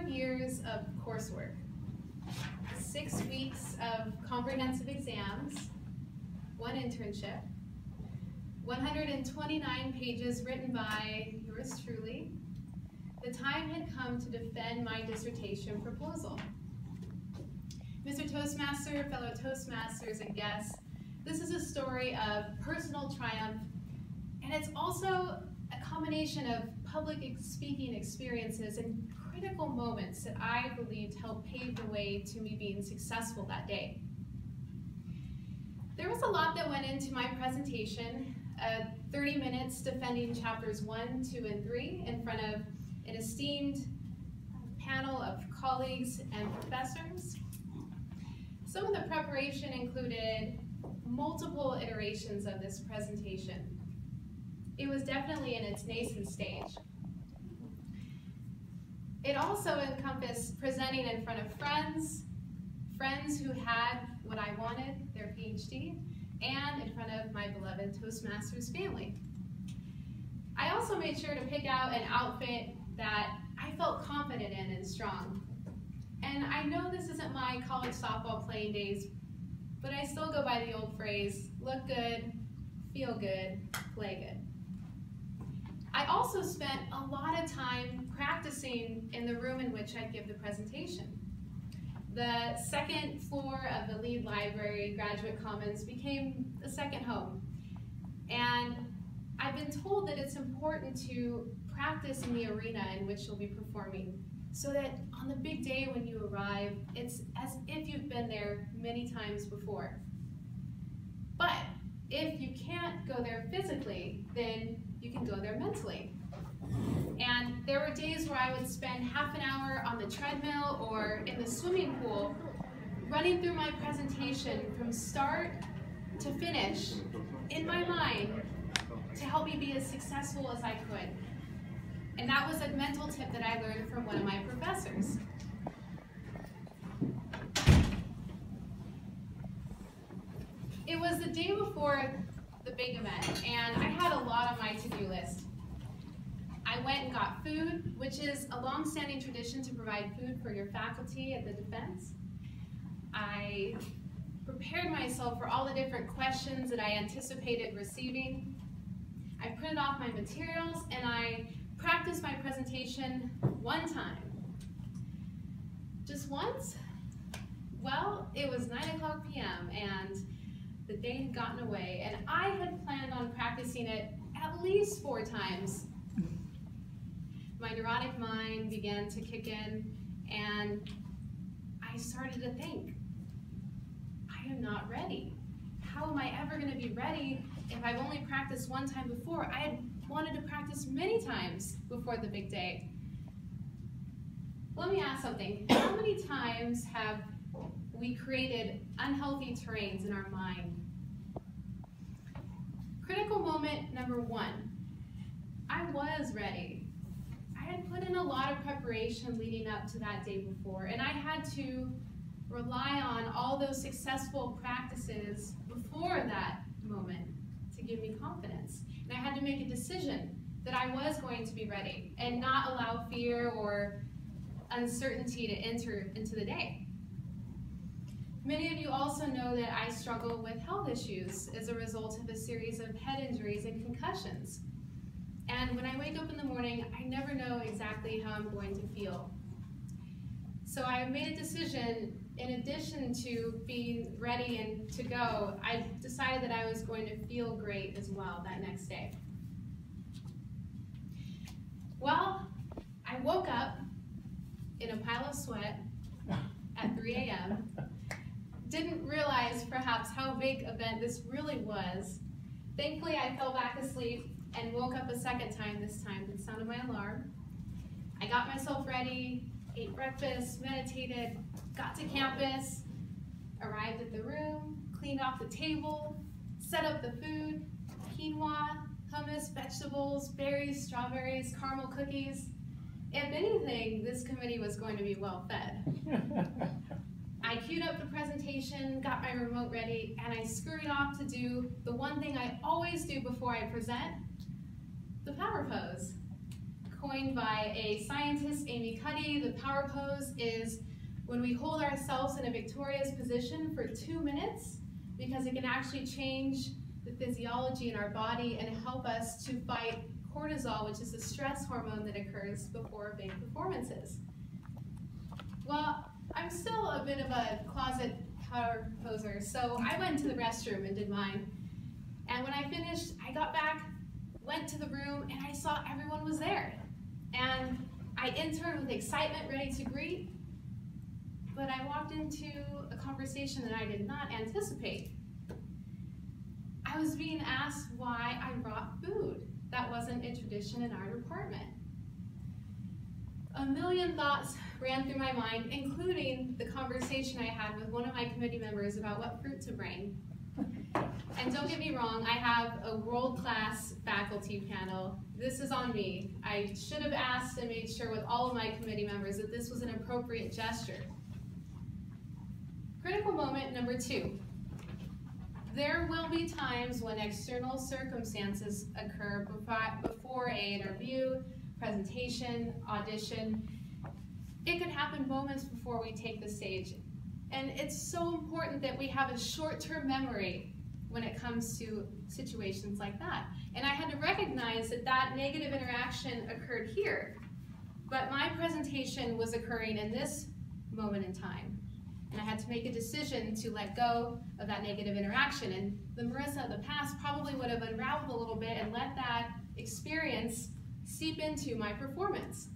4 years of coursework, 6 weeks of comprehensive exams, 1 internship, 129 pages written by yours truly, the time had come to defend my dissertation proposal. Mr. Toastmaster, fellow Toastmasters, and guests, this is a story of personal triumph, and it's also a combination of public speaking experiences and critical moments that I believed helped pave the way to me being successful that day. There was a lot that went into my presentation, 30 minutes defending chapters 1, 2, and 3 in front of an esteemed panel of colleagues and professors. Some of the preparation included multiple iterations of this presentation. It was definitely in its nascent stage. It also encompassed presenting in front of friends who had what I wanted, their PhD, and in front of my beloved Toastmasters family. I also made sure to pick out an outfit that I felt confident in and strong. And I know this isn't my college softball playing days, but I still go by the old phrase, look good, feel good, play good. I also spent a lot of time practicing in the room in which I'd give the presentation. The second floor of the Lead Library, Graduate Commons, became a second home. And I've been told that it's important to practice in the arena in which you'll be performing, so that on the big day when you arrive, it's as if you've been there many times before. But if you can't go there physically, then you can go there mentally. And there were days where I would spend half an hour on the treadmill or in the swimming pool, running through my presentation from start to finish in my mind to help me be as successful as I could. And that was a mental tip that I learned from one of my professors. It was the day before the big event, and I had a lot on my to-do list. I went and got food, which is a long-standing tradition to provide food for your faculty at the defense. I prepared myself for all the different questions that I anticipated receiving. I printed off my materials, and I practiced my presentation one time. Just once? Well, it was 9:00 p.m. and the day had gotten away, and I had planned on practicing it at least 4 times. My neurotic mind began to kick in, and I started to think, I am not ready. How am I ever going to be ready if I've only practiced 1 time before? I had wanted to practice many times before the big day. Let me ask something. How many times have we created unhealthy terrains in our mind? Critical moment number 1. I was ready. I had put in a lot of preparation leading up to that day before, and I had to rely on all those successful practices before that moment to give me confidence. And I had to make a decision that I was going to be ready and not allow fear or uncertainty to enter into the day. Many of you also know that I struggle with health issues as a result of a series of head injuries and concussions. And when I wake up in the morning, I never know exactly how I'm going to feel. So I made a decision, in addition to being ready and to go, I decided that I was going to feel great as well that next day. Well, I woke up in a pile of sweat at 3 a.m., didn't realize perhaps how big event this really was. Thankfully, I fell back asleep and woke up a second time, this time to the sound of my alarm. I got myself ready, ate breakfast, meditated, got to campus, arrived at the room, cleaned off the table, set up the food, quinoa, hummus, vegetables, berries, strawberries, caramel cookies. If anything, this committee was going to be well fed. I queued up the presentation, got my remote ready, and I scurried off to do the one thing I always do before I present, the power pose. Coin coined by a scientist, Amy Cuddy. The power pose is when we hold ourselves in a victorious position for 2 minutes, because it can actually change the physiology in our body and help us to fight cortisol, which is the stress hormone that occurs before big performances. Well, I'm still a bit of a closet power poser, so I went to the restroom and did mine. And when I finished, I got back, went to the room, and I saw everyone was there. And I entered with excitement, ready to greet, but I walked into a conversation that I did not anticipate. I was being asked why I brought food. That wasn't a tradition in our department. A million thoughts ran through my mind, including the conversation I had with one of my committee members about what fruit to bring. And don't get me wrong, I have a world-class faculty panel. This is on me. I should have asked and made sure with all of my committee members that this was an appropriate gesture. Critical moment number 2. There will be times when external circumstances occur before an interview, presentation, audition. It could happen moments before we take the stage. And it's so important that we have a short-term memory when it comes to situations like that. And I had to recognize that that negative interaction occurred here, but my presentation was occurring in this moment in time. And I had to make a decision to let go of that negative interaction. And the Marissa of the past probably would have unraveled a little bit and let that experience seep into my performance.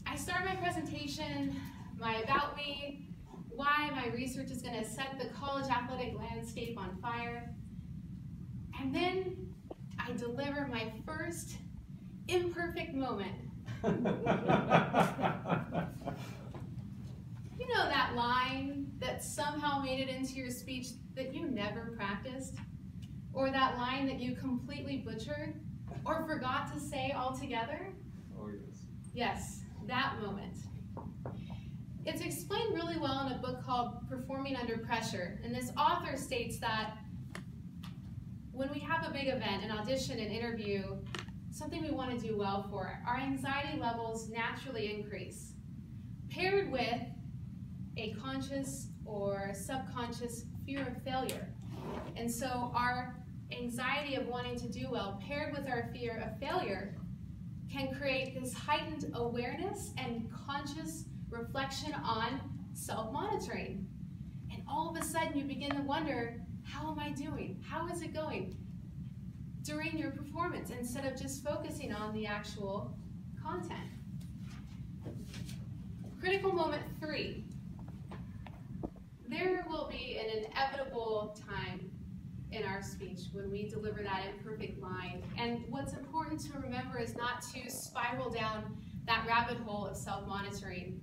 I start my presentation, my about me, why my research is going to set the college athletic landscape on fire. And then I deliver my first imperfect moment. You know that line that somehow made it into your speech that you never practiced? Or that line that you completely butchered or forgot to say altogether? Oh, yes. Yes, that moment. It's explained really well in a book called Performing Under Pressure. And this author states that when we have a big event, an audition, an interview, something we want to do well for, our anxiety levels naturally increase, paired with a conscious or subconscious fear of failure. And so our anxiety of wanting to do well, paired with our fear of failure, can create this heightened awareness and conscious reflection on self-monitoring. And all of a sudden you begin to wonder, how am I doing? How is it going during your performance, instead of just focusing on the actual content. Critical moment 3. There will be an inevitable time in our speech when we deliver that imperfect line. And what's important to remember is not to spiral down that rabbit hole of self-monitoring.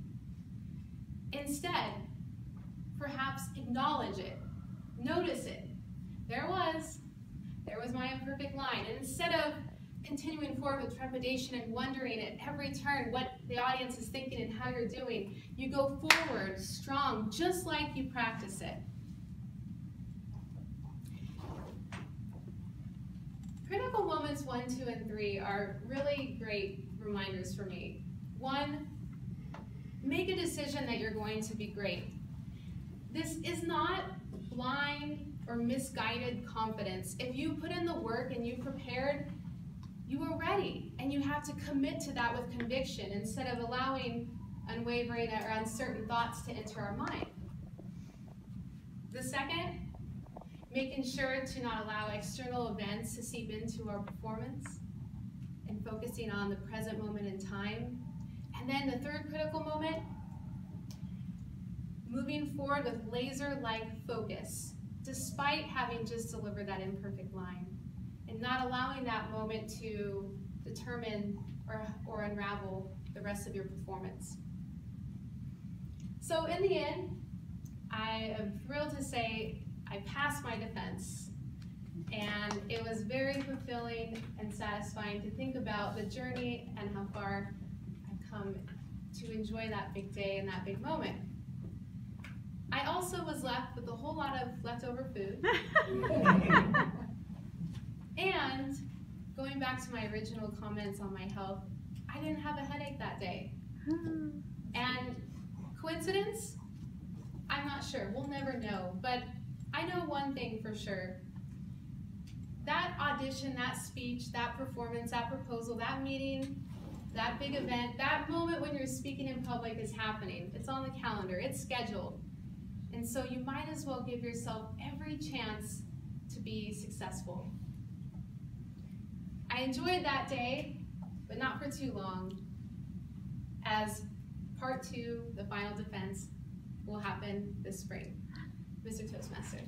Instead, perhaps acknowledge it, notice it. There was my imperfect line. And instead of continuing forward with trepidation and wondering at every turn what the audience is thinking and how you're doing, you go forward strong, just like you practice it. Critical moments 1, 2, and 3 are really great reminders for me. 1, make a decision that you're going to be great. This is not blind or misguided confidence. If you put in the work and you prepared, you are ready, and you have to commit to that with conviction instead of allowing unwavering or uncertain thoughts to enter our mind. The second, making sure to not allow external events to seep into our performance and focusing on the present moment in time. And then the third critical moment, moving forward with laser-like focus, despite having just delivered that imperfect line, and not allowing that moment to determine or unravel the rest of your performance. So in the end, I am thrilled to say I passed my defense, and it was very fulfilling and satisfying to think about the journey and how far I've come to enjoy that big day and that big moment. I also was left with a whole lot of leftover food. And going back to my original comments on my health, I didn't have a headache that day. And coincidence? I'm not sure. We'll never know. But I know one thing for sure. That audition, that speech, that performance, that proposal, that meeting, that big event, that moment when you're speaking in public is happening. It's on the calendar. It's scheduled. And so you might as well give yourself every chance to be successful. I enjoyed that day, but not for too long, as part 2, the final defense, will happen this spring. Mr. Toastmaster.